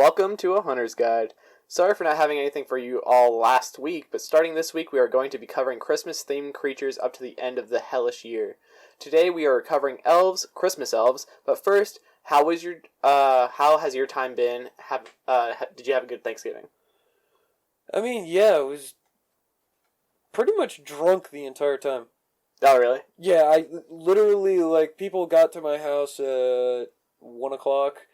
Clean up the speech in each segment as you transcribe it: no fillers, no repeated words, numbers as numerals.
Welcome to A Hunter's Guide. Sorry for not having anything for you all last week, but starting this week we are going to be covering Christmas-themed creatures up to the end of the hellish year. Today we are covering elves, Christmas elves, but first, how has your time been? Did you have a good Thanksgiving? I mean, yeah, I was pretty much drunk the entire time. Oh, really? Yeah, I literally, people got to my house at 1 o'clock.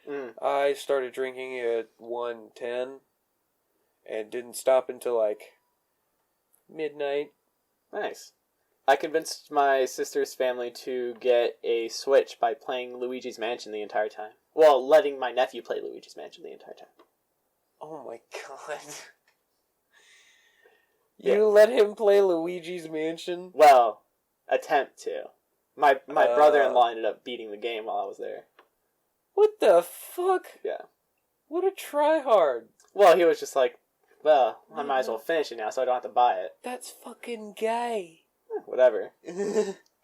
I started drinking at 1:10 and didn't stop until, midnight. Nice. I convinced my sister's family to get a Switch by playing Luigi's Mansion the entire time. Well, letting my nephew play Luigi's Mansion the entire time. Oh my god. Yeah. You let him play Luigi's Mansion? Well, attempt to. My brother-in-law ended up beating the game while I was there. What the fuck? Yeah. What a tryhard. Well, he was just like, well, I might as well finish it now so I don't have to buy it. That's fucking gay. Whatever.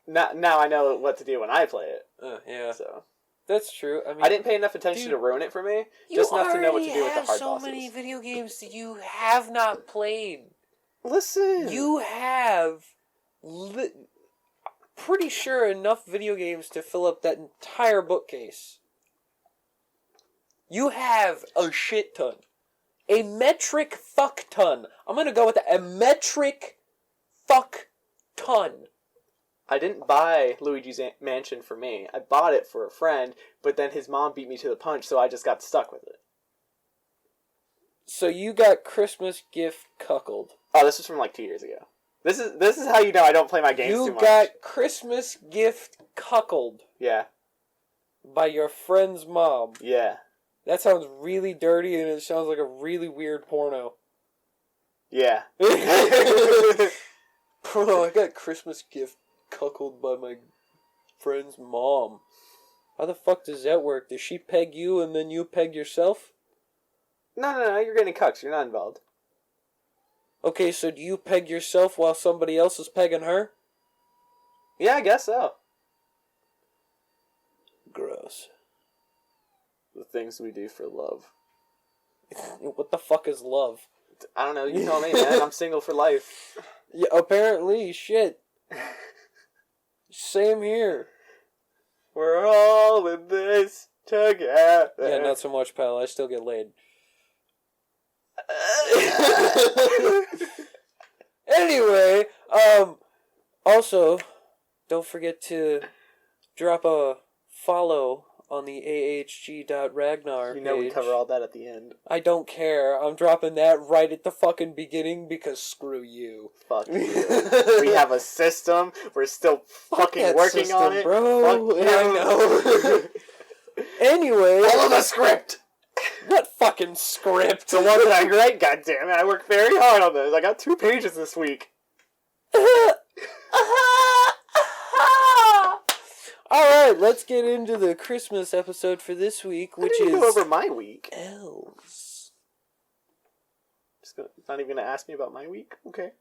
Now I know what to do when I play it. Yeah. So that's true. I mean, I didn't pay enough attention to ruin it for me. Just enough to know what to do with the hard so bosses. many video games that you have not played. Listen. You have pretty sure enough video games to fill up that entire bookcase. You have a shit ton. A metric fuck ton. I'm gonna go with that. A metric fuck ton. I didn't buy Luigi's Mansion for me. I bought it for a friend, but then his mom beat me to the punch, so I just got stuck with it. So you got Christmas gift cuckolded. Oh, this was from 2 years ago. This is how you know I don't play my games too much. You got Christmas gift cuckolded. Yeah. By your friend's mom. Yeah. That sounds really dirty and it sounds like a really weird porno. Yeah. Bro, I got Christmas gift cuckolded by my friend's mom. How the fuck does that work? Does she peg you and then you peg yourself? No, you're getting cucked. You're not involved. Okay, so do you peg yourself while somebody else is pegging her? Yeah, I guess so. Gross. The things we do for love. What the fuck is love? I don't know, you tell me, man. I'm single for life. Yeah, apparently, shit. Same here. We're all in this together. Yeah, not so much, pal. I still get laid. Anyway, also, don't forget to drop a follow on the ahg.ragnar You know page. we cover all that at the end. I don't care. I'm dropping that right at the fucking beginning because screw you. Fuck you. We have a system. We're still fucking working system, on it. Bro. Fuck you. I know. Anyway. Follow the script! What fucking script? The one that I write, goddammit. I worked very hard on this. I got 2 pages this week. Alright, let's get into the Christmas episode for this week, which is... go over my week. Elves. Not even gonna ask me about my week? Okay.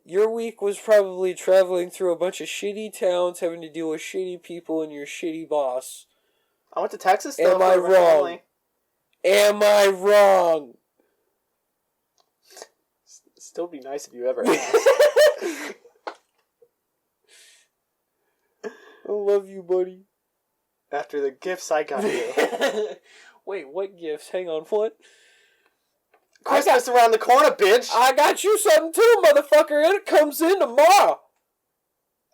Your week was probably traveling through a bunch of shitty towns, having to deal with shitty people and your shitty boss. I went to Texas, though. Am I wrong? Am I wrong? Still be nice if you ever asked. I love you, buddy. After the gifts I got you. Wait, what gifts? Hang on, what? Christmas around the corner, bitch! I got you something too, motherfucker, and it comes in tomorrow!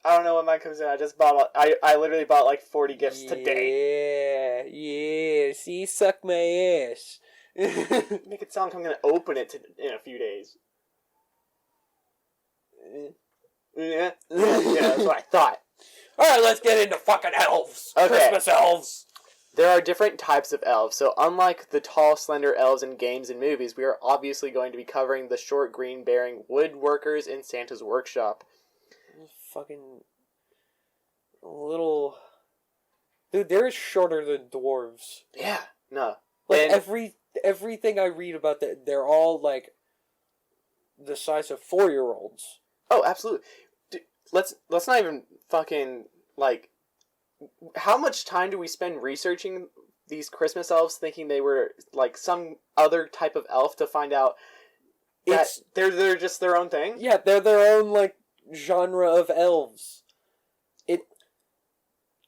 I don't know when mine comes in. I just bought... I literally bought 40 gifts today. Yeah, see, suck my ass. Make it sound like I'm gonna open it in a few days. Yeah, that's what I thought. Alright, let's get into fucking elves. Okay. Christmas elves. There are different types of elves, so unlike the tall, slender elves in games and movies, we are obviously going to be covering the short, green-bearing woodworkers in Santa's workshop. Fucking little... Dude, they're shorter than dwarves. Yeah, no. Everything I read about that, they're all, the size of 4-year-olds. Oh, absolutely. Dude, let's not even fucking, how much time do we spend researching these Christmas elves thinking they were like some other type of elf to find out that they're just their own thing. Yeah, they're their own like genre of elves.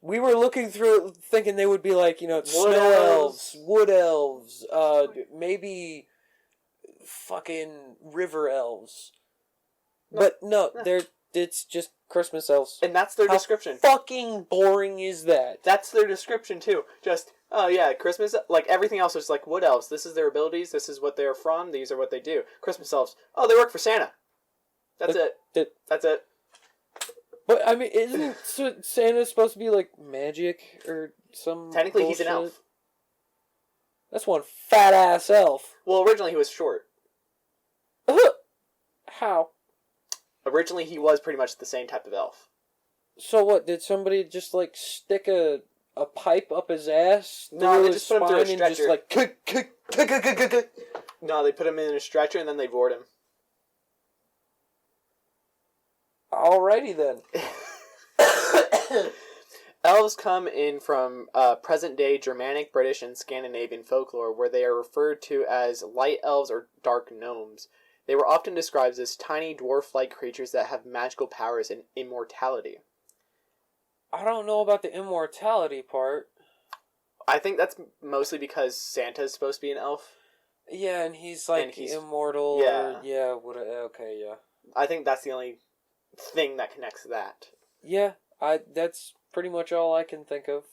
We were looking through it thinking they would be like, snow elves, wood elves, maybe fucking river elves. But no, it's just Christmas elves. And that's their description. Fucking boring is that? That's their description too. Just, oh yeah, Christmas, like everything else is like wood elves. This is their abilities, this is what they're from, these are what they do. Christmas elves, oh, they work for Santa. That's it. That's it. But, I mean, isn't Santa supposed to be, like, magic or some Technically, bullshit? he's an elf. That's one fat-ass elf. Well, originally he was short. How? Originally he was pretty much the same type of elf. So what, did somebody just, like, stick a pipe up his ass? No, they just put him through a stretcher. And just, like, No, they put him in a stretcher and then they board him. Alrighty then. Elves come in from present-day Germanic, British, and Scandinavian folklore, where they are referred to as light elves or dark gnomes. They were often described as tiny dwarf-like creatures that have magical powers and immortality. I don't know about the immortality part. I think that's mostly because Santa's supposed to be an elf. Yeah, and he's like immortal. Yeah. Okay, yeah. I think that's the only thing that connects that. Yeah, that's pretty much all I can think of.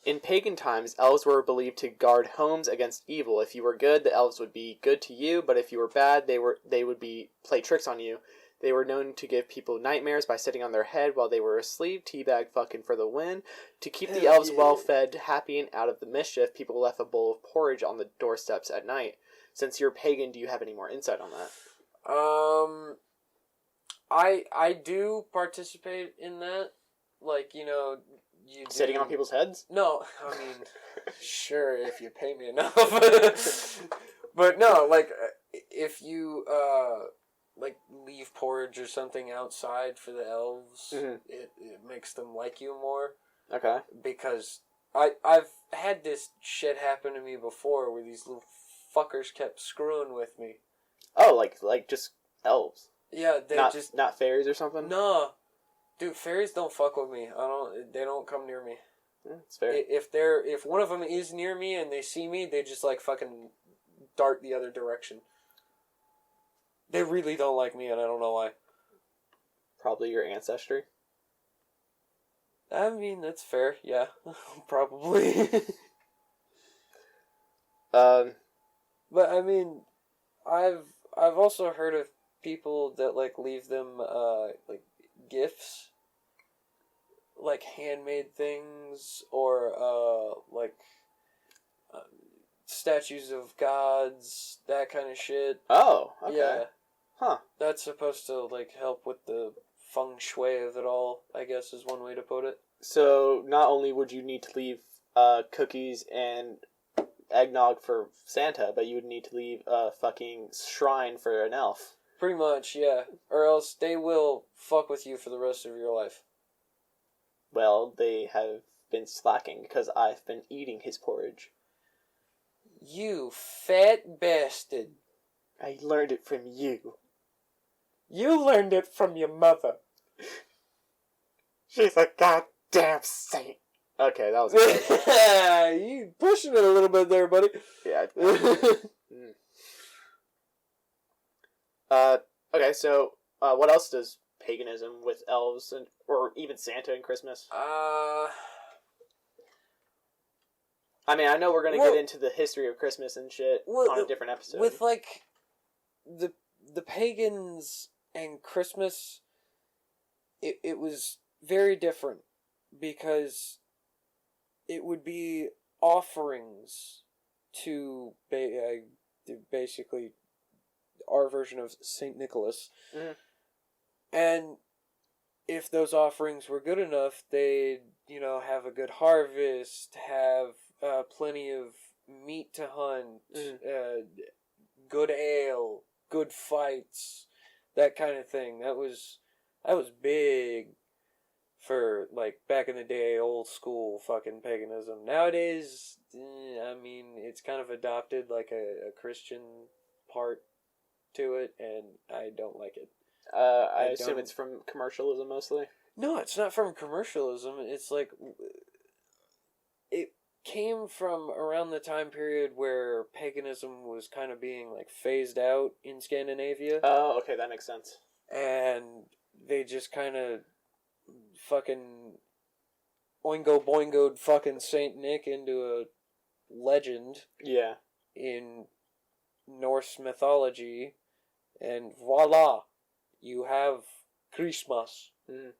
In pagan times, elves were believed to guard homes against evil. If you were good, the elves would be good to you, but if you were bad, they would play tricks on you. They were known to give people nightmares by sitting on their head while they were asleep, teabag fucking for the win. To keep the elves well-fed, happy, and out of the mischief, people left a bowl of porridge on the doorsteps at night. Since you're pagan, do you have any more insight on that? I do participate in that. Like, Sitting on people's heads? No, I mean, sure, if you pay me enough. But no, like, if you, leave porridge or something outside for the elves, it makes them like you more. Okay. Because I've had this shit happen to me before where these little fuckers kept screwing with me. Oh, like just elves? Yeah, not fairies or something? No. Dude, fairies don't fuck with me. They don't come near me. That's fair. If one of them is near me and they see me, they just like fucking dart the other direction. They really don't like me, and I don't know why. Probably your ancestry. I mean, that's fair. Yeah, probably. But I mean, I've also heard of people that like leave them like gifts, like handmade things, or statues of gods, that kind of shit. Oh, okay. Yeah. Huh. That's supposed to like help with the feng shui of it all, I guess is one way to put it. So not only would you need to leave cookies and eggnog for Santa, but you would need to leave a fucking shrine for an elf. Pretty much, yeah. Or else they will fuck with you for the rest of your life. Well, they have been slacking because I've been eating his porridge. You fat bastard. I learned it from you. You learned it from your mother. She's a goddamn saint. Okay, that was good. You pushing it a little bit there, buddy. Yeah. Okay, so what else does paganism with elves or even Santa and Christmas? I mean, I know we're gonna get into the history of Christmas and shit on a different episode. With like the pagans and Christmas, it was very different because it would be offerings to basically our version of Saint Nicholas. Mm-hmm. And if those offerings were good enough, they'd, have a good harvest, have plenty of meat to hunt, good ale, good fights, that kind of thing. That was big for, like, back in the day, old school fucking paganism. Nowadays, I mean, it's kind of adopted, like, a Christian part to it, and I don't like it. I assume it's from commercialism mostly. No, it's not from commercialism. It's like, it came from around the time period where paganism was kind of being, like, phased out in Scandinavia. Oh, okay, that makes sense. And they just kind of fucking oingo boingoed fucking Saint Nick into a legend. Yeah. In Norse mythology, and voila, you have Christmas. Mm.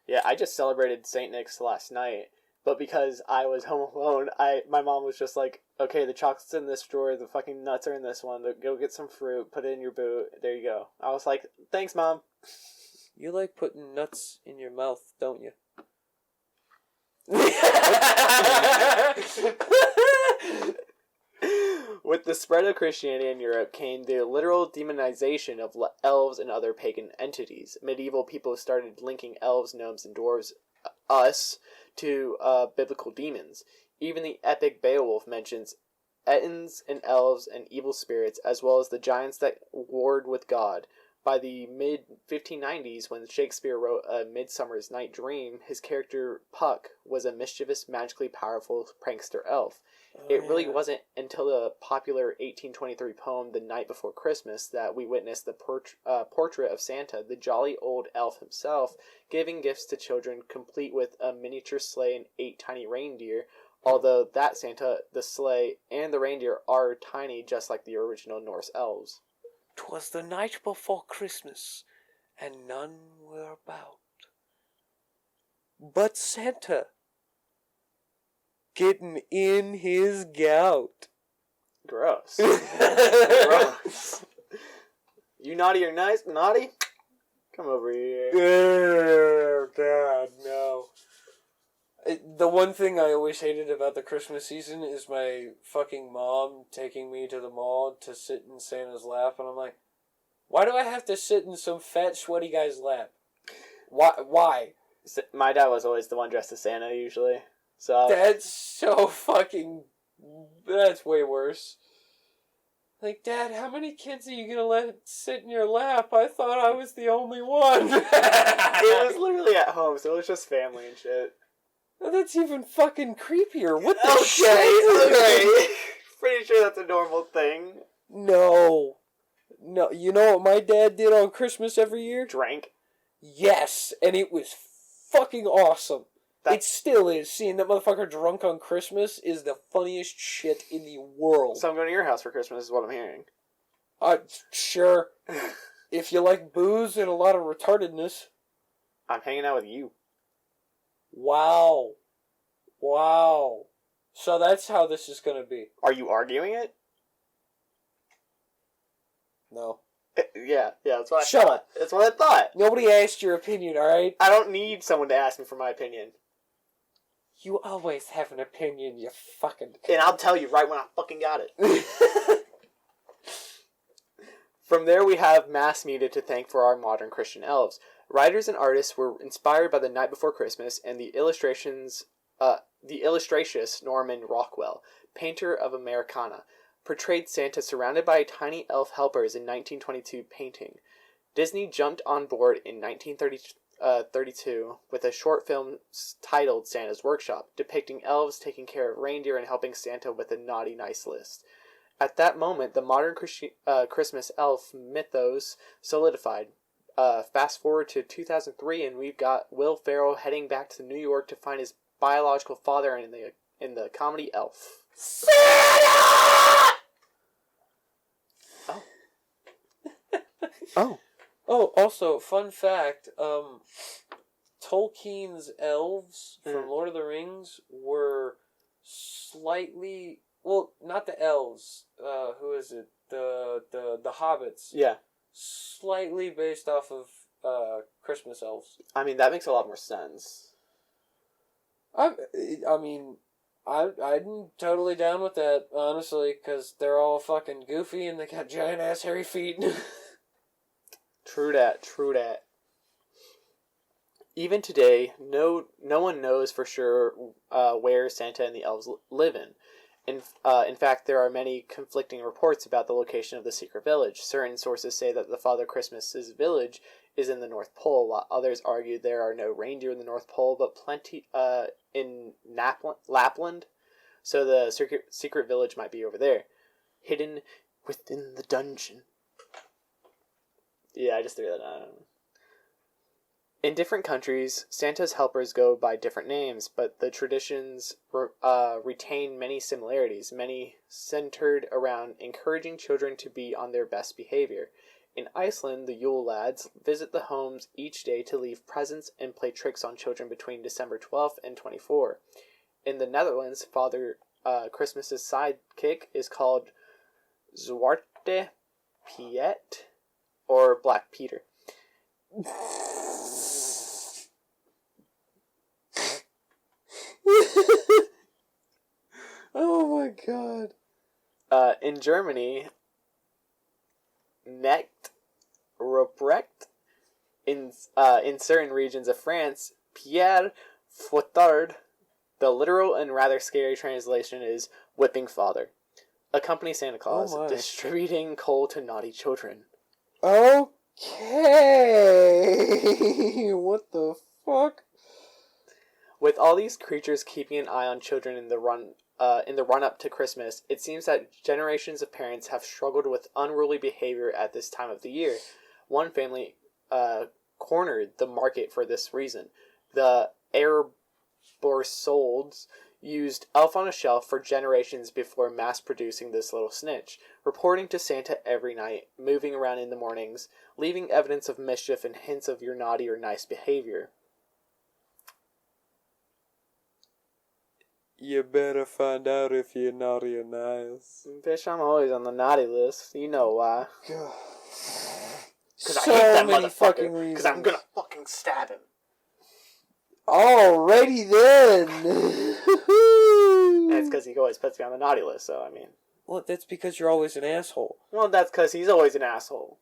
Yeah, I just celebrated Saint Nick's last night, but because I was home alone, my mom was just like, okay, the chocolate's in this drawer, the fucking nuts are in this one, go get some fruit, put it in your boot, there you go. I was like, thanks, Mom. You like putting nuts in your mouth, don't you? With the spread of Christianity in Europe came the literal demonization of elves and other pagan entities. Medieval people started linking elves, gnomes, and dwarves, us, to biblical demons. Even the epic Beowulf mentions Ettins and elves and evil spirits, as well as the giants that warred with God. By the mid-1590s, when Shakespeare wrote A Midsummer's Night Dream, his character Puck was a mischievous, magically powerful prankster elf. It really wasn't until the popular 1823 poem The Night Before Christmas that we witnessed the portrait of Santa, the jolly old elf himself, giving gifts to children, complete with a miniature sleigh and 8 tiny reindeer, although that Santa, the sleigh, and the reindeer are tiny just like the original Norse elves. 'Twas the night before Christmas, and none were about. But Santa, getting in his gout. Gross. Gross. You naughty or nice? Naughty? Come over here. Oh, God, no. The one thing I always hated about the Christmas season is my fucking mom taking me to the mall to sit in Santa's lap, and I'm like, why do I have to sit in some fat, sweaty guy's lap? Why? My dad was always the one dressed as Santa, usually. So That's so fucking... That's way worse. Like, Dad, how many kids are you gonna let sit in your lap? I thought I was the only one. It was literally at home, so it was just family and shit. That's even fucking creepier. What the shit? Okay. Pretty sure that's a normal thing. No. You know what my dad did on Christmas every year? Drank. Yes, and it was fucking awesome. It still is. Seeing that motherfucker drunk on Christmas is the funniest shit in the world. So I'm going to your house for Christmas is what I'm hearing. Sure. If you like booze and a lot of retardedness. I'm hanging out with you. Wow. So that's how this is going to be. Are you arguing it? No. Yeah, that's what I Shut thought. up. That's what I thought. Nobody asked your opinion, alright? I don't need someone to ask me for my opinion. You always have an opinion, you fucking... And I'll tell you right when I fucking got it. From there we have mass media to thank for our modern Christian elves. Writers and artists were inspired by The Night Before Christmas and the illustrations... the illustratress Norman Rockwell, painter of Americana, portrayed Santa surrounded by tiny elf helpers in 1922 painting. Disney jumped on board in 1932 with a short film titled Santa's Workshop, depicting elves taking care of reindeer and helping Santa with a naughty nice list. At that moment, the modern Christmas elf mythos solidified. Fast forward to 2003, and we've got Will Ferrell heading back to New York to find his biological father in the comedy Elf. Santa! Oh, also, fun fact, Tolkien's elves from Lord of the Rings were slightly... Well, not the elves. Who is it? The hobbits. Yeah. Slightly based off of Christmas elves. I mean, that makes a lot more sense. I'm totally down with that, honestly, because they're all fucking goofy and they got giant-ass hairy feet. True that. Even today, no one knows for sure where Santa and the elves live in. In fact, there are many conflicting reports about the location of the secret village. Certain sources say that the Father Christmas's village is in the North Pole, while others argue there are no reindeer in the North Pole, but plenty in Lapland. So the secret village might be over there, hidden within the dungeon. Yeah, I just threw that out. In different countries, Santa's helpers go by different names, but the traditions retain many similarities, many centered around encouraging children to be on their best behavior. In Iceland, the Yule lads visit the homes each day to leave presents and play tricks on children between December 12th and 24th. In the Netherlands, Father Christmas's sidekick is called Zwarte Piet, or Black Peter. Oh my god. In Germany, Knecht Ruprecht. In certain regions of France, Pierre Fouettard. The literal and rather scary translation is whipping father. Accompany Santa Claus, distributing coal to naughty children. Okay. What the fuck? With all these creatures keeping an eye on children in the run up to Christmas, it seems that generations of parents have struggled with unruly behavior at this time of the year. One family cornered the market for this reason. The Airborsolds used Elf on a Shelf for generations before mass-producing this little snitch, reporting to Santa every night, moving around in the mornings, leaving evidence of mischief and hints of your naughty or nice behavior. You better find out if you're naughty or nice. Bitch, I'm always on the naughty list. You know why. Because I So hate that many fucking motherfucker. reasons. Because I'm gonna fucking stab him. Alrighty then. And it's because he always puts me on the naughty list, so I mean. Well, that's because you're always an asshole. Well, that's because he's always an asshole.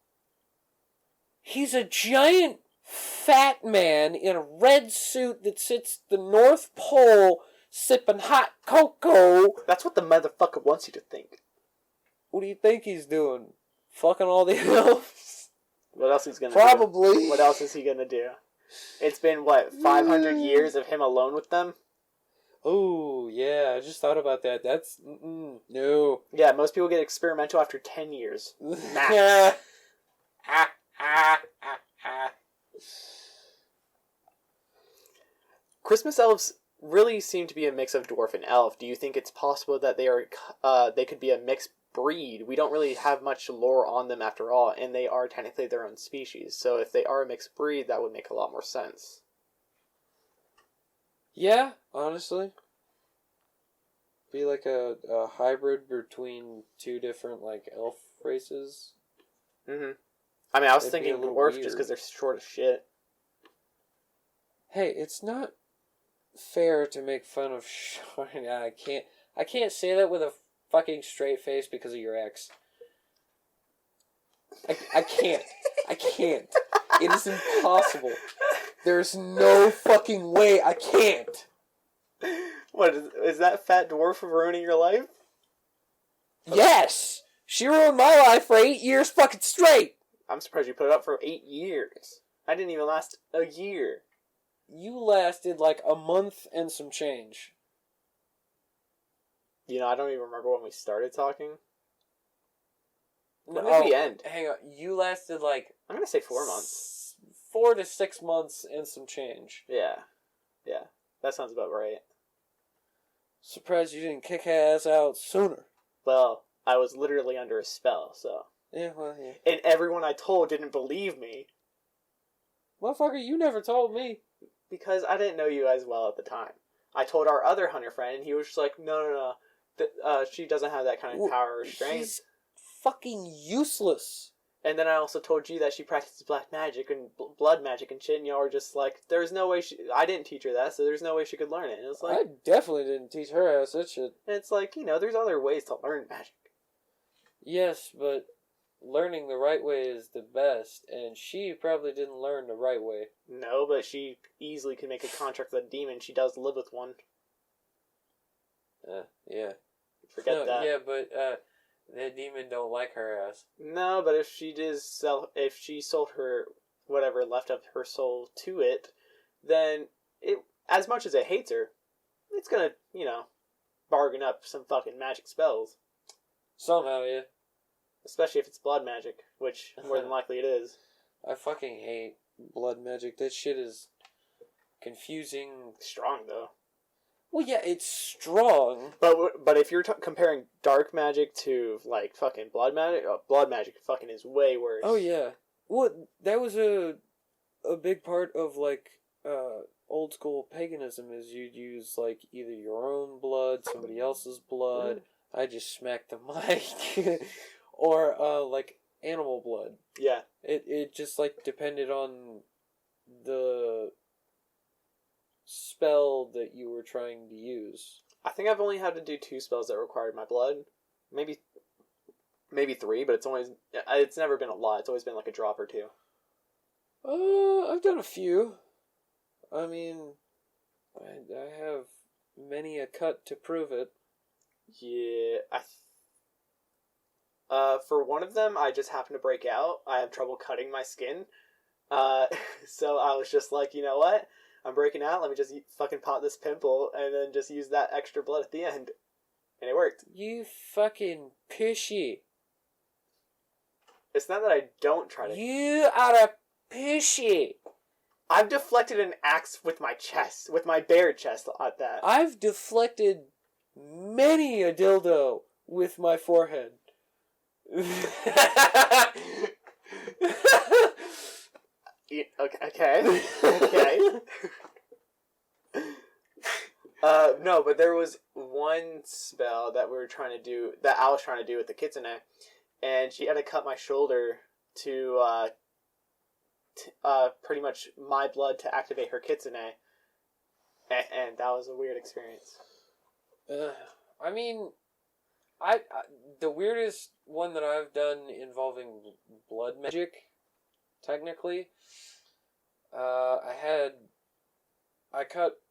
He's a giant fat man in a red suit that sits at the North Pole sipping hot cocoa. That's what the motherfucker wants you to think. What do you think he's doing? Fucking all the elves? What else is gonna do? Probably. What else is he gonna do? It's been, 500 years of him alone with them? Oh, yeah, I just thought about that. That's, no. Yeah, most people get experimental after 10 years. Max. Christmas elves really seem to be a mix of dwarf and elf. Do you think it's possible that they could be a mixed breed? We don't really have much lore on them after all, and they are technically their own species. So if they are a mixed breed, that would make a lot more sense. Yeah, honestly. Be like a hybrid between two different, elf races. Mm-hmm. I mean, I was It'd thinking dwarf just because they're short as shit. Hey, it's not fair to make fun of I can't say that with a fucking straight face because of your ex. I can't. I can't. It is impossible. There's no fucking way I can't. What, is that fat dwarf ruining your life? Yes! She ruined my life for 8 years fucking straight! I'm surprised you put it up for 8 years. I didn't even last a year. You lasted a month and some change. You know, I don't even remember when we started talking. When did we end? Hang on. You lasted I'm gonna say 4 months. 4 to 6 months and some change. Yeah. Yeah. That sounds about right. Surprised you didn't kick her ass out sooner. Well, I was literally under a spell, so. Yeah, well, yeah. And everyone I told didn't believe me. Motherfucker, you never told me. Because I didn't know you as well at the time. I told our other hunter friend, and he was just like, no. She doesn't have that kind of power or strength. He's fucking useless. And then I also told you that she practices black magic and blood magic and shit, and y'all were just like, there's no way I didn't teach her that, so there's no way she could learn it. And it's like, I definitely didn't teach her ass that shit. And it's like, there's other ways to learn magic. Yes, but learning the right way is the best, and she probably didn't learn the right way. No, but she easily can make a contract with a demon. She does live with one. Yeah. Forget that. Yeah, but that demon don't like her ass. No, but if she sold her whatever left of her soul to it, then it, as much as it hates her, it's gonna, bargain up some fucking magic spells. Somehow, yeah. Especially if it's blood magic, which more than likely it is. I fucking hate blood magic. That shit is confusing. Strong, though. Well, yeah, it's strong. But if you're comparing dark magic to, like, fucking blood magic fucking is way worse. Oh, yeah. Well, that was a big part of, like, old school paganism is you'd use, like, either your own blood, somebody else's blood. I just smacked the mic. Or, like, animal blood. Yeah. It just, like, depended on the spell that you were trying to use. I think I've only had to do 2 spells that required my blood. Maybe 3, but it's never been a lot. It's always been like a drop or 2. I've done a few. I mean, I have many a cut to prove it. Yeah, for one of them, I just happened to break out. I have trouble cutting my skin. So I was just like, you know what? I'm breaking out. Let me just fucking pop this pimple and then just use that extra blood at the end. And it worked. You fucking pushy. It's not that I don't try to... You are a pushy. I've deflected an axe with my chest, with my bare chest at that. I've deflected many a dildo with my forehead. Okay. No, but there was one spell that I was trying to do with the kitsune, and she had to cut my shoulder to pretty much my blood to activate her kitsune, and that was a weird experience. I mean, the weirdest one that I've done involving blood magic, technically, I cut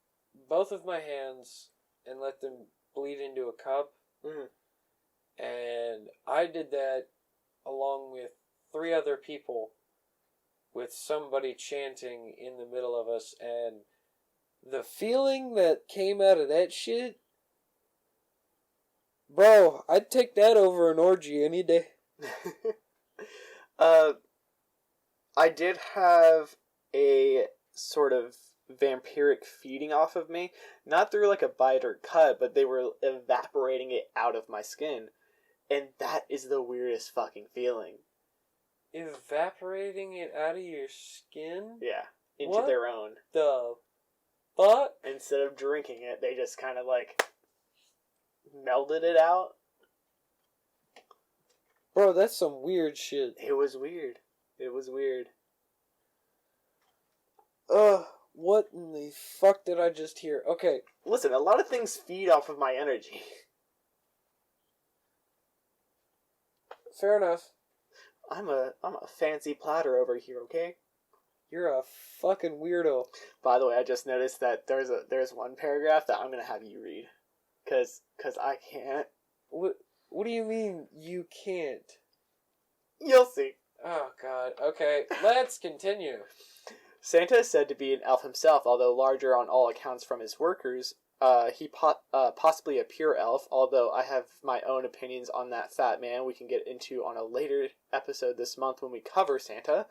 both of my hands and let them bleed into a cup. Mm-hmm. And I did that along with 3 other people with somebody chanting in the middle of us, and the feeling that came out of that shit, bro, I'd take that over an orgy any day. I did have a sort of vampiric feeding off of me, not through like a bite or cut, but they were evaporating it out of my skin, and that is the weirdest fucking feeling. Evaporating it out of your skin? Yeah, into their own. The fuck? Instead of drinking it, they just kind of like melded it out. Bro, that's some weird shit. It was weird. What in the fuck did I just hear? Okay. Listen, a lot of things feed off of my energy. Fair enough. I'm a fancy platter over here, okay? You're a fucking weirdo. By the way, I just noticed that there's one paragraph that I'm gonna have you read, cause I can't. What do you mean you can't? You'll see. Oh god. Okay, let's continue. Santa is said to be an elf himself, although larger on all accounts from his workers. He possibly a pure elf, although I have my own opinions on that fat man we can get into on a later episode this month when we cover Santa.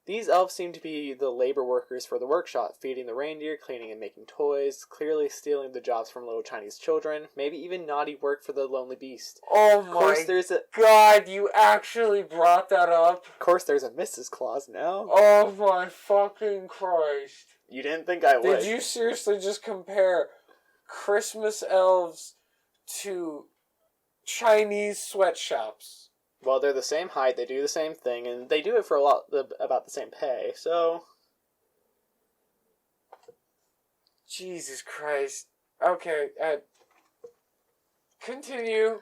These elves seem to be the labor workers for the workshop, feeding the reindeer, cleaning and making toys, clearly stealing the jobs from little Chinese children, maybe even naughty work for the lonely beast. Oh my god, you actually brought that up? Of course there's a Mrs. Claus now. Oh my fucking Christ. You didn't think I would. Did you seriously just compare Christmas elves to Chinese sweatshops? Well, they're the same height, they do the same thing, and they do it for about the same pay, so... Jesus Christ. Okay, continue.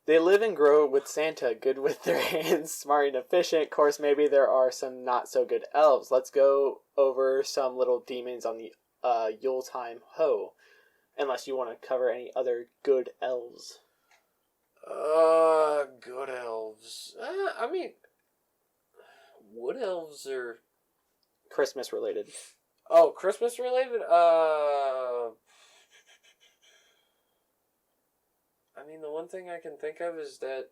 They live and grow with Santa, good with their hands, smart and efficient. Of course, maybe there are some not-so-good elves. Let's go over some little demons on the Yule Time Ho. Unless you want to cover any other good elves. Good elves. I mean, wood elves are... Christmas related. Oh, Christmas related? I mean, the one thing I can think of is that,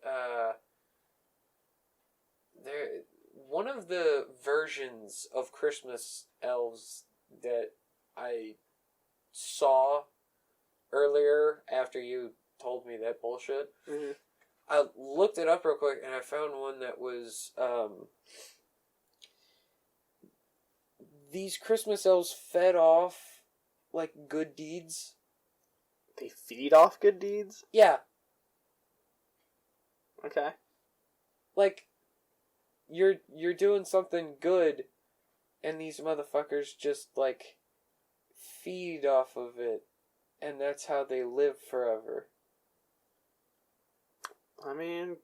one of the versions of Christmas elves that I saw earlier after you told me that bullshit, Mm-hmm. I looked it up real quick and I found one that was, these Christmas elves fed off, like, good deeds. They feed off good deeds? Yeah. Okay. Like, you're doing something good, and these motherfuckers just, like, feed off of it, and that's how they live forever. I mean,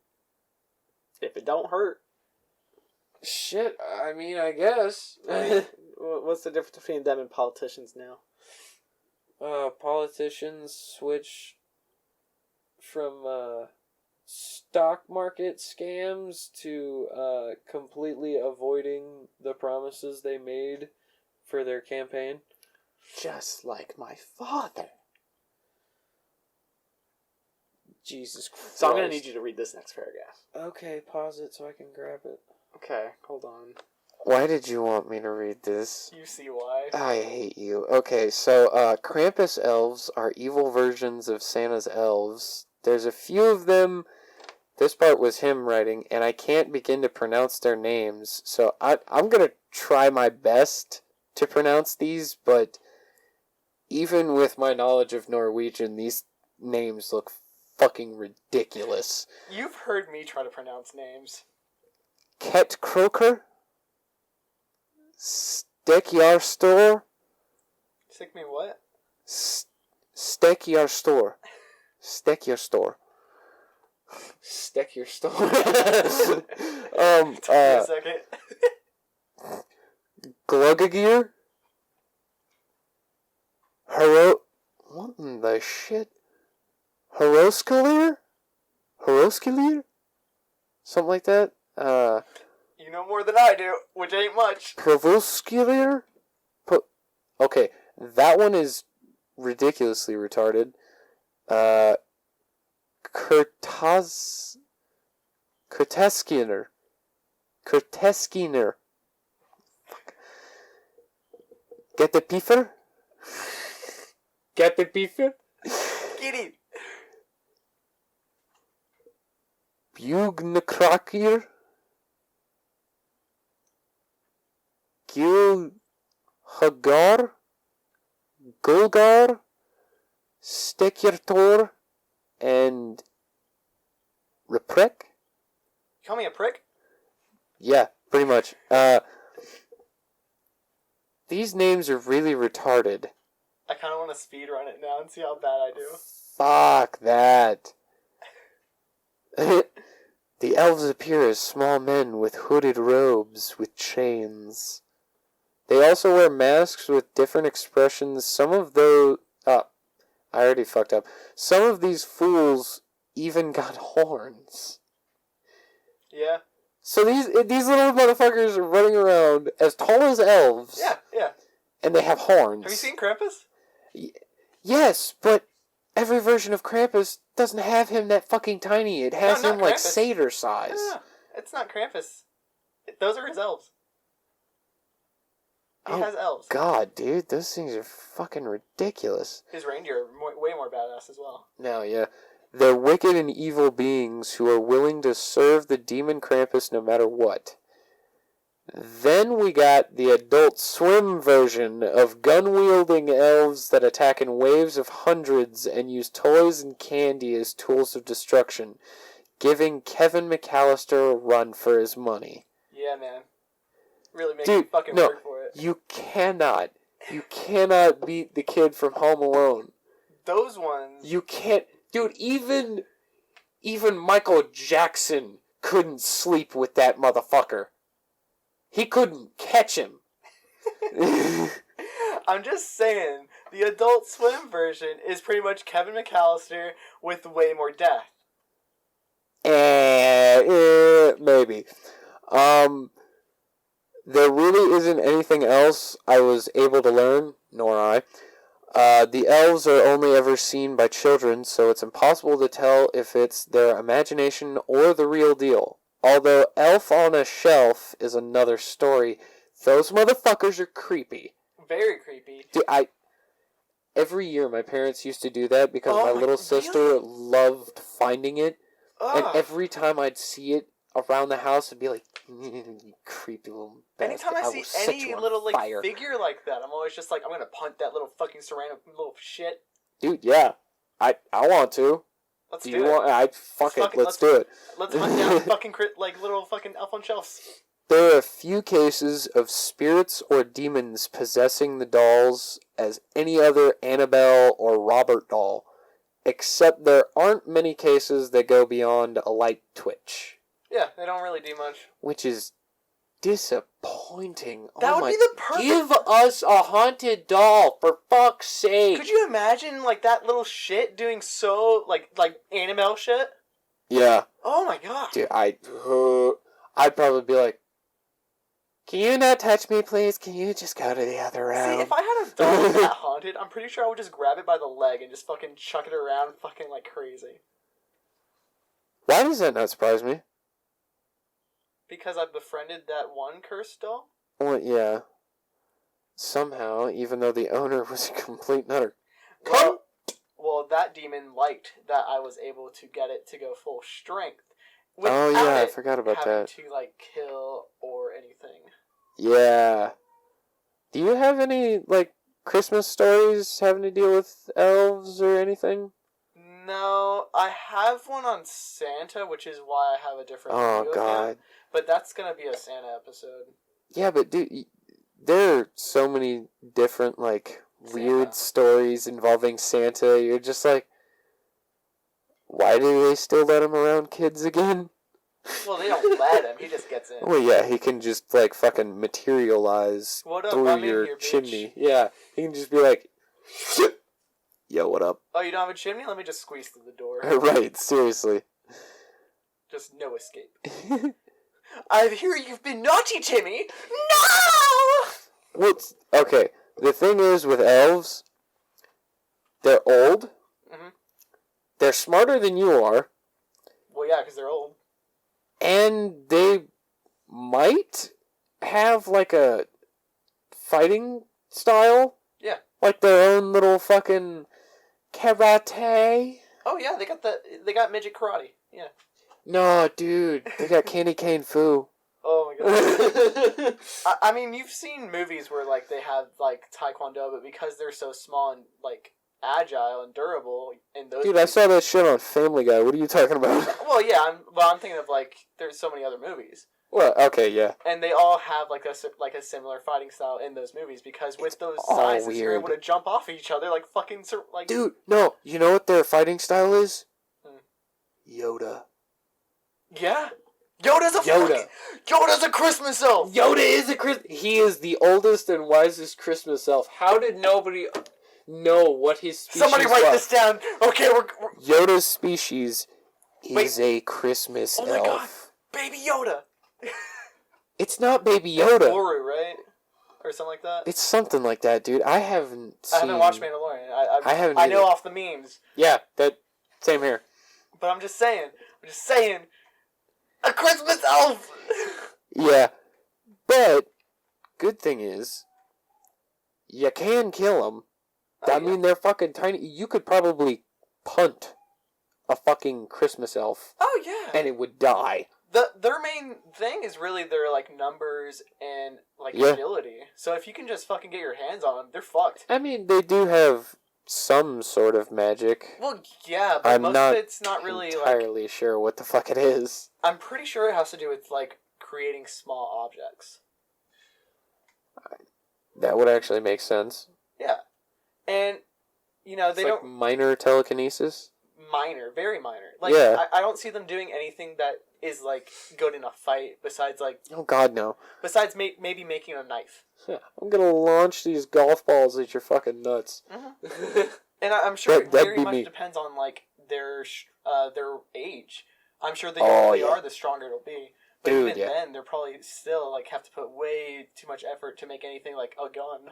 if it don't hurt. Shit, I mean, I guess. Like, What's the difference between them and politicians now? politicians switch from, stock market scams to, completely avoiding the promises they made for their campaign. Just like my father. Jesus Christ. So I'm going to need you to read this next paragraph. Okay, pause it so I can grab it. Okay, hold on. Why did you want me to read this? You see why. I hate you. Okay, so Krampus elves are evil versions of Santa's elves. There's a few of them. This part was him writing, and I can't begin to pronounce their names. So I'm going to try my best to pronounce these, but even with my knowledge of Norwegian, these names look fucking ridiculous. You've heard me try to pronounce names. Ket Croker? Stekjarstor? Stick me what? Stekjarstor. Stekjarstor. Stick your store. Took me a second. Gluggagear? What in the shit? Horoskalier? Horoskalier? Something like that? You know more than I do, which ain't much. Provoskalier? Okay, that one is ridiculously retarded. Kurteskiner. Get the piefer? Get the piefer? Get it. Bugnekrakir? Gilhagar? Gulgar? Stekjertor? And Reprek? Call me a prick? Yeah, pretty much. These names are really retarded. I kind of want to speed run it now and see how bad I do. Fuck that. The elves appear as small men with hooded robes with chains. They also wear masks with different expressions. Some of those... I already fucked up. Some of these fools even got horns. Yeah. So these little motherfuckers are running around as tall as elves. Yeah. And they have horns. Have you seen Krampus? Yes, but every version of Krampus doesn't have him that fucking tiny. It has him like Krampus. satyr size. No, it's not Krampus. Those are his elves. He has elves. God, dude, those things are fucking ridiculous. His reindeer are way more badass as well. No, yeah. They're wicked and evil beings who are willing to serve the demon Krampus no matter what. Then we got the Adult Swim version of gun-wielding elves that attack in waves of hundreds and use toys and candy as tools of destruction, giving Kevin McAllister a run for his money. Yeah, man. Really make you fucking work for it. You cannot beat the kid from Home Alone. Those ones... You can't... Dude, even Even Michael Jackson couldn't sleep with that motherfucker. He couldn't catch him. I'm just saying, the Adult Swim version is pretty much Kevin McAllister with way more death. Maybe. There really isn't anything else I was able to learn, nor I. The elves are only ever seen by children, so it's impossible to tell if it's their imagination or the real deal. Although Elf on a Shelf is another story, those motherfuckers are creepy. Very creepy. Dude, every year my parents used to do that because my little sister really? loved finding it. Ugh. And every time I'd see it around the house, I'd be like, you creepy little bastard. Anytime I see any little fire. figure like that, I'm always just like, I'm gonna punt that little fucking ceramic little shit. Dude, yeah. I want to. Let's do do you it. want? Let's do it. Let's hunt down fucking little fucking elf on shelves. There are a few cases of spirits or demons possessing the dolls as any other Annabelle or Robert doll, except there aren't many cases that go beyond a light twitch. Yeah, they don't really do much. Which is disappointing. That would be the perfect... Give us a haunted doll, for fuck's sake. Could you imagine, like, that little shit doing so, like Annabelle shit? Yeah. Oh my god. Dude, I'd probably be like, can you not touch me, please? Can you just go to the other room? See, if I had a doll that haunted, I'm pretty sure I would just grab it by the leg and just fucking chuck it around fucking like crazy. Why does that not surprise me? Because I've befriended that one cursed doll? Well, yeah. Somehow, even though the owner was a complete nutter. Well, that demon liked that I was able to get it to go full strength. Oh yeah, I forgot about that. To like kill or anything. Yeah. Do you have any like Christmas stories having to deal with elves or anything? No, I have one on Santa, which is why I have a different review of him, but that's gonna be a Santa episode. Yeah, but dude, there are so many different like weird stories involving Santa. You're just like, why do they still let him around kids again? Well, they don't let him. He just gets in. Well, yeah, he can just like fucking materialize through your chimney. Yeah, he can just be like, yo, what up? Oh, you don't have a chimney? Let me just squeeze through the door. Right, seriously. Just no escape. I hear you've been naughty, Timmy. No! Okay, the thing is with elves, they're old. Mm-hmm. They're smarter than you are. Well, yeah, because they're old. And they might have like a fighting style. Yeah. Like their own little fucking karate. Oh yeah, they got midget karate. Yeah. No, dude, they got candy cane foo. Oh my god. I mean, you've seen movies where like they have like taekwondo, but because they're so small and like agile and durable in those. Dude, movies, I saw that shit on Family Guy. What are you talking about? Well, yeah, I'm thinking of like there's so many other movies. Well, okay, yeah. And they all have like a similar fighting style in those movies because with those sizes weird. you're able to jump off each other like fucking like. Dude, no, you know what their fighting style is? Yoda. Yeah. Yoda's a Christmas elf. Yoda is he is the oldest and wisest Christmas elf. How did nobody know what his species was? Somebody write this down. Okay, we're... Yoda's species is a Christmas elf. Oh my god, Baby Yoda. It's not Baby Yoda. Boru, right? Or something like that? It's something like that, dude. I haven't watched Mandalorian. I haven't either. I know off the memes. Yeah, same here. But I'm just saying, a Christmas elf! Yeah, but good thing is, you can kill them. I mean, they're fucking tiny. You could probably punt a fucking Christmas elf. Oh, yeah. And it would die. Their main thing is really their, like, numbers and, like, agility. So if you can just fucking get your hands on them, they're fucked. I mean, they do have some sort of magic. Well, yeah, but most of it's not really, entirely sure what the fuck it is. I'm pretty sure it has to do with, like, creating small objects. That would actually make sense. Yeah. And, you know, they don't... minor telekinesis? minor, very minor. Like, Yeah. I don't see them doing anything that is, like, good in a fight besides, like... Oh, God, no. Besides maybe making a knife. Yeah, I'm gonna launch these golf balls at your fucking nuts. Mm-hmm. And I'm sure it that'd very be much me. depends on, like, their age. I'm sure the younger they are, the stronger it'll be. But Dude, even then, they're probably still, like, have to put way too much effort to make anything like a gun.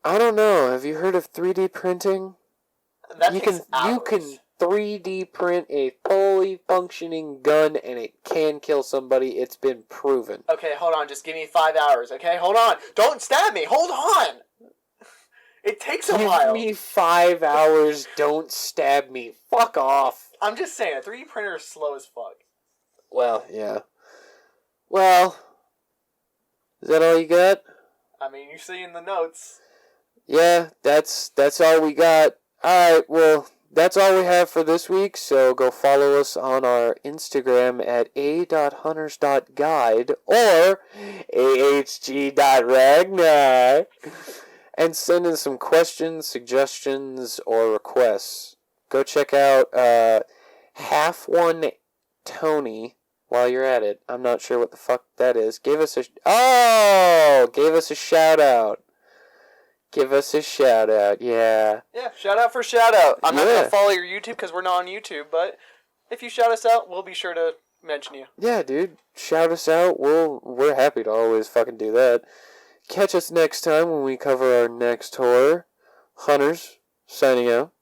I don't know. Have you heard of 3D printing? That you takes can hours. you can 3D print a fully functioning gun and it can kill somebody. It's been proven. Okay, hold on. Just give me 5 hours, okay? Hold on. Don't stab me. Hold on. It takes a while. Give me 5 hours. Don't stab me. Fuck off. I'm just saying, a 3D printer is slow as fuck. Well, yeah. Well, is that all you got? I mean, you see in the notes. Yeah, that's all we got. Alright, well, that's all we have for this week, so go follow us on our Instagram at a.hunters.guide or ahg.ragnar and send in some questions, suggestions, or requests. Go check out Half One Tony while you're at it. I'm not sure what the fuck that is. Gave us a shout out. Give us a shout out, yeah. Yeah, shout out for shout out. I'm not going Yeah. to follow your YouTube because we're not on YouTube, but if you shout us out, we'll be sure to mention you. Yeah, dude. Shout us out. We're happy to always fucking do that. Catch us next time when we cover our next horror. Hunters, signing out.